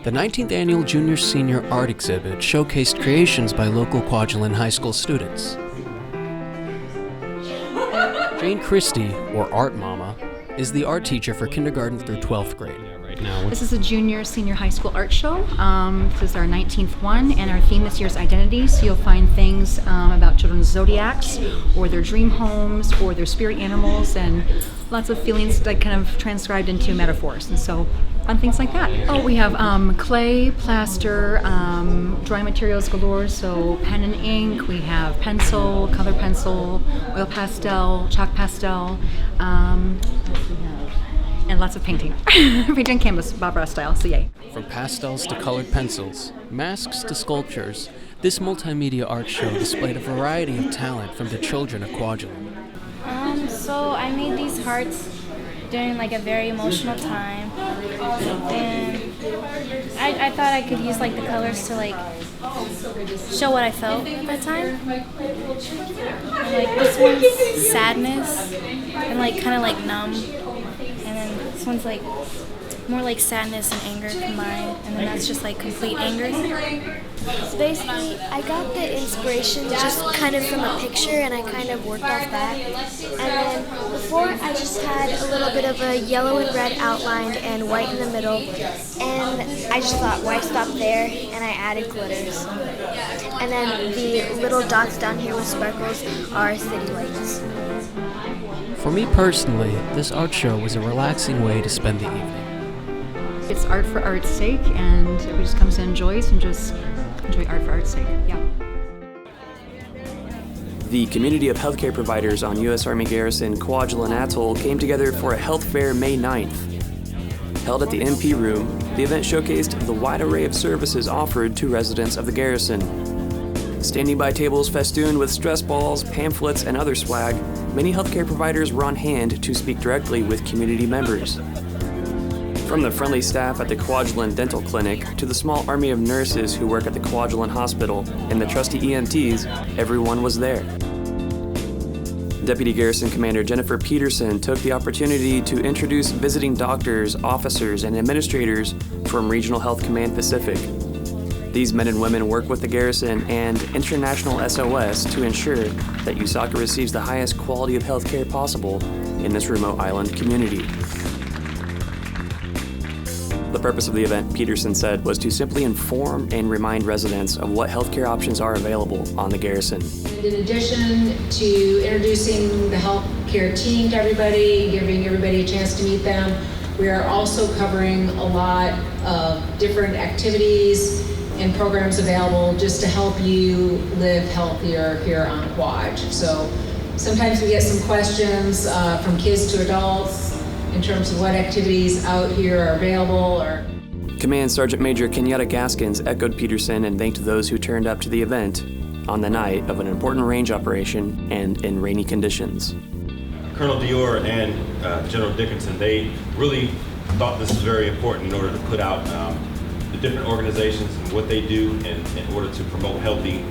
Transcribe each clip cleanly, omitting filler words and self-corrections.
The 19th annual Junior Senior Art Exhibit showcased creations by local Kwajalein High School students. Jane Christie, or Art Mama, is the art teacher for kindergarten through 12th grade. This is a junior senior high school art show. This is our 19th one, and our theme this year is identity. So you'll find things about children's zodiacs, or their dream homes, or their spirit animals, and lots of feelings like kind of transcribed into metaphors. And so fun things like that. Oh, we have clay, plaster, drawing materials galore. So pen and ink. We have pencil, color pencil, oil pastel, chalk pastel. And lots of painting. Painting on canvas, Bob Ross style, so yay. From pastels to colored pencils, masks to sculptures, this multimedia art show displayed a variety of talent from the children of Kwajalein. So I made these hearts during like a very emotional time, and I thought I could use like the colors to like show what I felt at that time. And, like this one's sadness and like kind of like numb. And then this one's like more like sadness and anger combined, and then that's just like complete anger. So basically, I got the inspiration just kind of from a picture, and I kind of worked off that. And then before, I just had a little bit of a yellow and red outline and white in the middle. And I just thought, why stop there? And I added glitters. And then the little dots down here with sparkles are city lights. For me personally, this art show was a relaxing way to spend the evening. It's art for art's sake, and everybody just comes and enjoys and just enjoy art for art's sake, yeah. The community of healthcare providers on U.S. Army Garrison Kwajalein Atoll came together for a health fair May 9th. Held at the MP Room, the event showcased the wide array of services offered to residents of the garrison. Standing by tables festooned with stress balls, pamphlets, and other swag, many healthcare providers were on hand to speak directly with community members. From the friendly staff at the Kwajalein Dental Clinic to the small army of nurses who work at the Kwajalein Hospital and the trusty EMTs, everyone was there. Deputy Garrison Commander Jennifer Peterson took the opportunity to introduce visiting doctors, officers, and administrators from Regional Health Command Pacific. These men and women work with the garrison and International SOS to ensure that USACA receives the highest quality of health care possible in this remote island community. The purpose of the event, Peterson said, was to simply inform and remind residents of what healthcare options are available on the garrison. In addition to introducing the healthcare team to everybody, giving everybody a chance to meet them, we are also covering a lot of different activities and programs available just to help you live healthier here on Kwaj. So sometimes we get some questions from kids to adults in terms of what activities out here are available. Command Sergeant Major Kenyatta Gaskins echoed Peterson and thanked those who turned up to the event on the night of an important range operation and in rainy conditions. Colonel Dior and General Dickinson, they really thought this was very important in order to put out the different organizations and what they do in order to promote healthy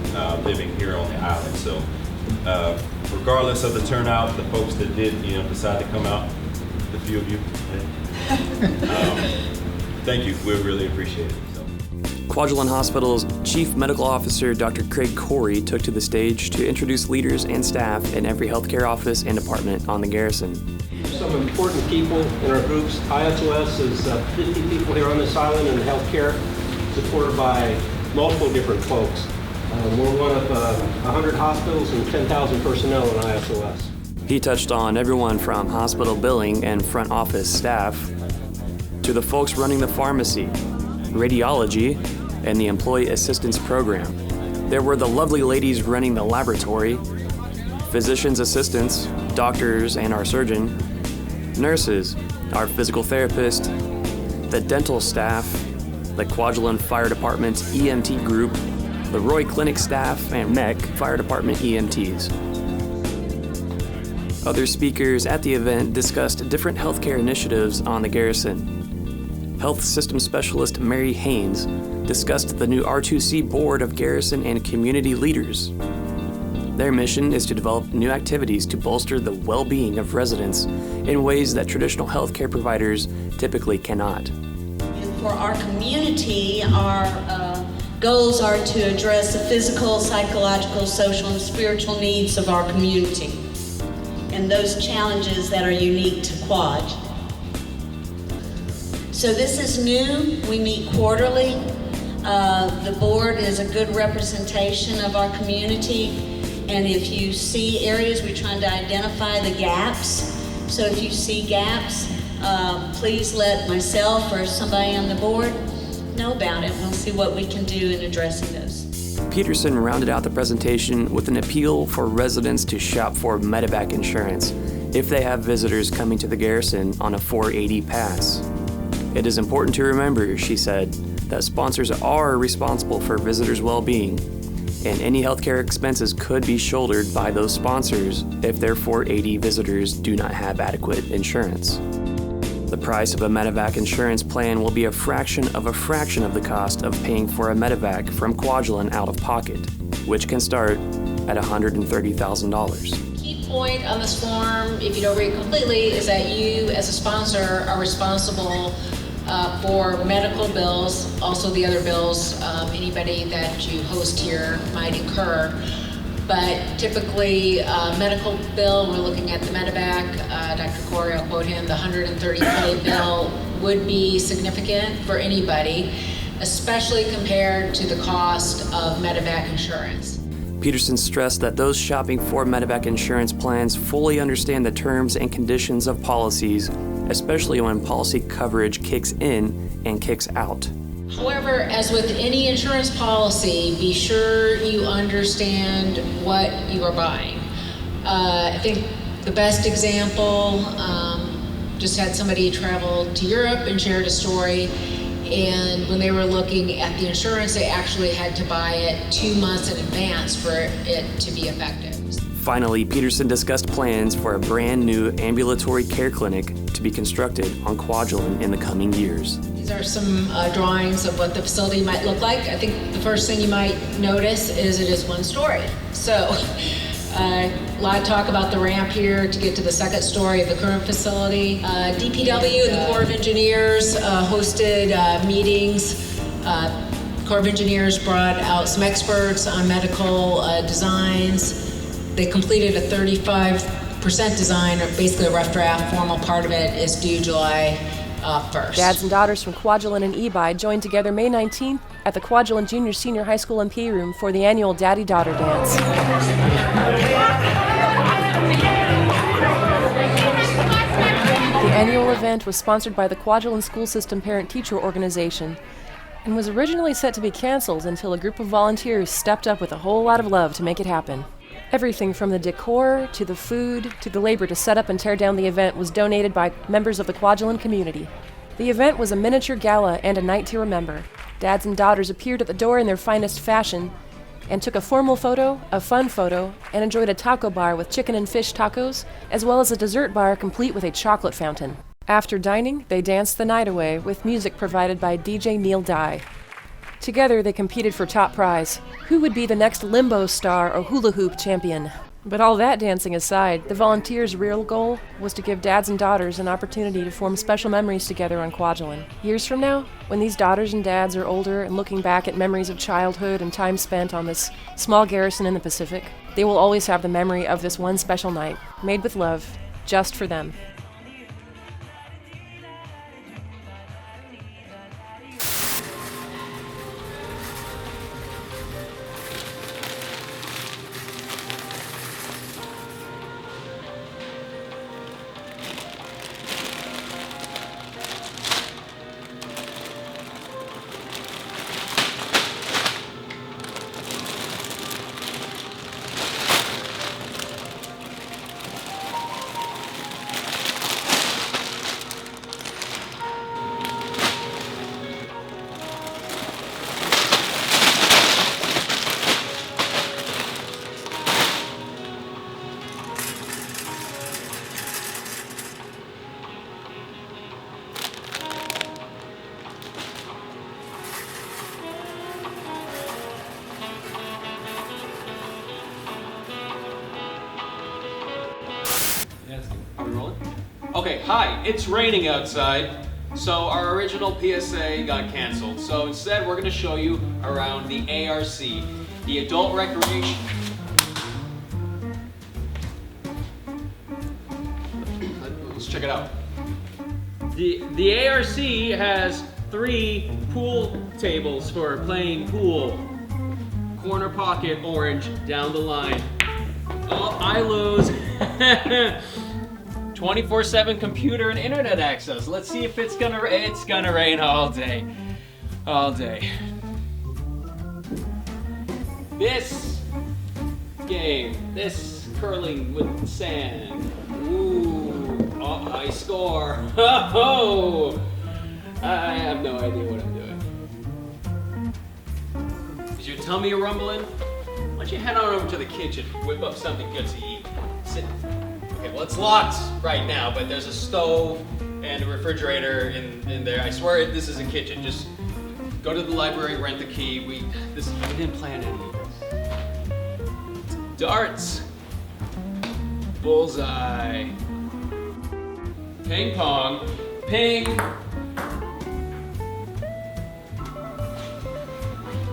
living here on the island. So regardless of the turnout, the folks that did decide to come out, the few of you, thank you, we really appreciate it. Kwajalein Hospital's Chief Medical Officer Dr. Craig Corey took to the stage to introduce leaders and staff in every healthcare office and department on the garrison. Some important people in our groups. ISOS is 50 people here on this island in healthcare, supported by multiple different folks. We're one of 100 hospitals and 10,000 personnel in ISOS. He touched on everyone from hospital billing and front office staff to the folks running the pharmacy, radiology, and the employee assistance program. There were the lovely ladies running the laboratory, physician's assistants, doctors and our surgeon, nurses, our physical therapist, the dental staff, the Kwajalein Fire Department EMT group, the Roy Clinic staff, and MEC Fire Department EMTs. Other speakers at the event discussed different healthcare initiatives on the garrison. Health System Specialist Mary Haynes discussed the new R2C Board of Garrison and Community Leaders. Their mission is to develop new activities to bolster the well-being of residents in ways that traditional healthcare providers typically cannot. for our community, our goals are to address the physical, psychological, social, and spiritual needs of our community and those challenges that are unique to Kwaj. So this is new. We meet quarterly. The board is a good representation of our community, and if you see areas, we're trying to identify the gaps. So if you see gaps, please let myself or somebody on the board know about it. We'll see what we can do in addressing those. Peterson rounded out the presentation with an appeal for residents to shop for medevac insurance if they have visitors coming to the garrison on a 480 pass. It is important to remember, she said, that sponsors are responsible for visitors' well-being, and any healthcare expenses could be shouldered by those sponsors if their 480 visitors do not have adequate insurance. The price of a medevac insurance plan will be a fraction of the cost of paying for a medevac from Kwajalein out of pocket, which can start at $130,000. Key point on this form, if you don't read it completely, is that you as a sponsor are responsible for medical bills, also the other bills anybody that you host here might incur. But typically, medical bill, we're looking at the medevac. Dr. Corey, I'll quote him, the $130K bill would be significant for anybody, especially compared to the cost of medevac insurance. Peterson stressed that those shopping for medevac insurance plans fully understand the terms and conditions of policies, especially when policy coverage kicks in and kicks out. However, as with any insurance policy, be sure you understand what you are buying. I think the best example, just had somebody travel to Europe and shared a story, and when they were looking at the insurance, they actually had to buy it 2 months in advance for it to be effective. Finally, Peterson discussed plans for a brand new ambulatory care clinic to be constructed on Kwajalein in the coming years. These are some drawings of what the facility might look like. I think the first thing you might notice is it is one story. So a lot of talk about the ramp here to get to the second story of the current facility. DPW and the Corps of Engineers hosted meetings. Corps of Engineers brought out some experts on medical designs. They completed a 35% design, or basically a rough draft. Formal part of it is due July 1st. Dads and daughters from Kwajalein and Ebi joined together May 19th at the Kwajalein Junior Senior High School MP room for the annual Daddy-Daughter Dance. The annual event was sponsored by the Kwajalein School System Parent-Teacher Organization and was originally set to be canceled until a group of volunteers stepped up with a whole lot of love to make it happen. Everything from the decor, to the food, to the labor to set up and tear down the event was donated by members of the Kwajalein community. The event was a miniature gala and a night to remember. Dads and daughters appeared at the door in their finest fashion and took a formal photo, a fun photo, and enjoyed a taco bar with chicken and fish tacos, as well as a dessert bar complete with a chocolate fountain. After dining, they danced the night away with music provided by DJ Neil Dye. Together, they competed for top prize. Who would be the next limbo star or hula hoop champion? But all that dancing aside, the volunteers' real goal was to give dads and daughters an opportunity to form special memories together on Kwajalein. Years from now, when these daughters and dads are older and looking back at memories of childhood and time spent on this small garrison in the Pacific, they will always have the memory of this one special night, made with love, just for them. Okay, hi, it's raining outside, So our original PSA got canceled. So instead, we're going to show you around the ARC, the Adult Recreation. Let's check it out. The ARC has 3 pool tables for playing pool. Corner pocket, orange, down the line. Oh, I lose. 24/7 computer and internet access. Let's see if it's gonna rain all day. All day. This game, this curling with sand. Ooh, oh, I score. Oh, I have no idea what I'm doing. Is your tummy rumbling? Why don't you head on over to the kitchen, whip up something good to eat. Sit. Okay, well it's locked right now, but there's a stove and a refrigerator in there. I swear this is a kitchen. Just go to the library, rent the key. We didn't plan any of this. Darts. Bullseye. Ping pong. Ping.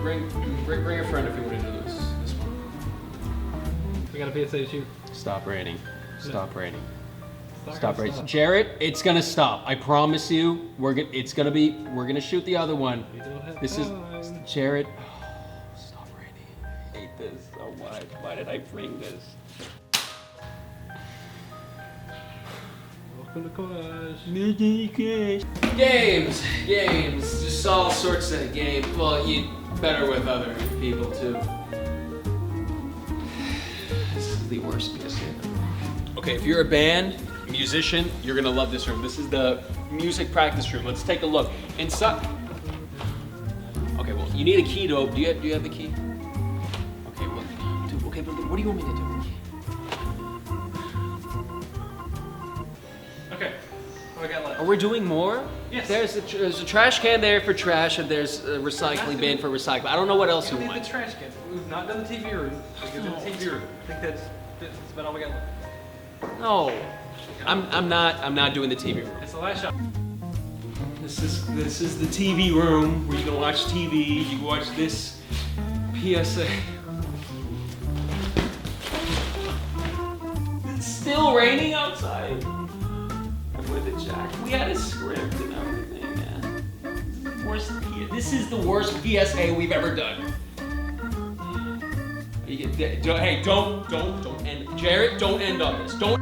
Bring a friend if you want to do this one. We got a PSA shoot. Stop raining. Stop raining. Stop raining. Jared, it's gonna stop. I promise you. We're gonna shoot the other one. This is Jared. Oh, stop raining. I hate this so much. Why did I bring this? Welcome to Kwaj. Games, just all sorts of games. Well, you better with other people too. This is the worst PSA. Okay, if you're a band, musician, you're gonna love this room. This is the music practice room. Let's take a look. Inside. Okay, well, you need a key to. Do you have the key? Okay, well, but what do you want me to do? Okay, what do I got left? Are we doing more? Yes. There's a trash can there for trash, and there's a recycling bin for recycling. I don't know what else you We want. did the trash can. We've not done the TV room. We did the TV room. I think that's about all we got left. No, I'm not doing the TV room. It's the last shot. This is the TV room where you can watch TV. You can watch this PSA. It's still raining outside. With the jack, we had a script and everything. Man. This is the worst PSA we've ever done. Hey, don't end. Jared, don't end on this. Don't.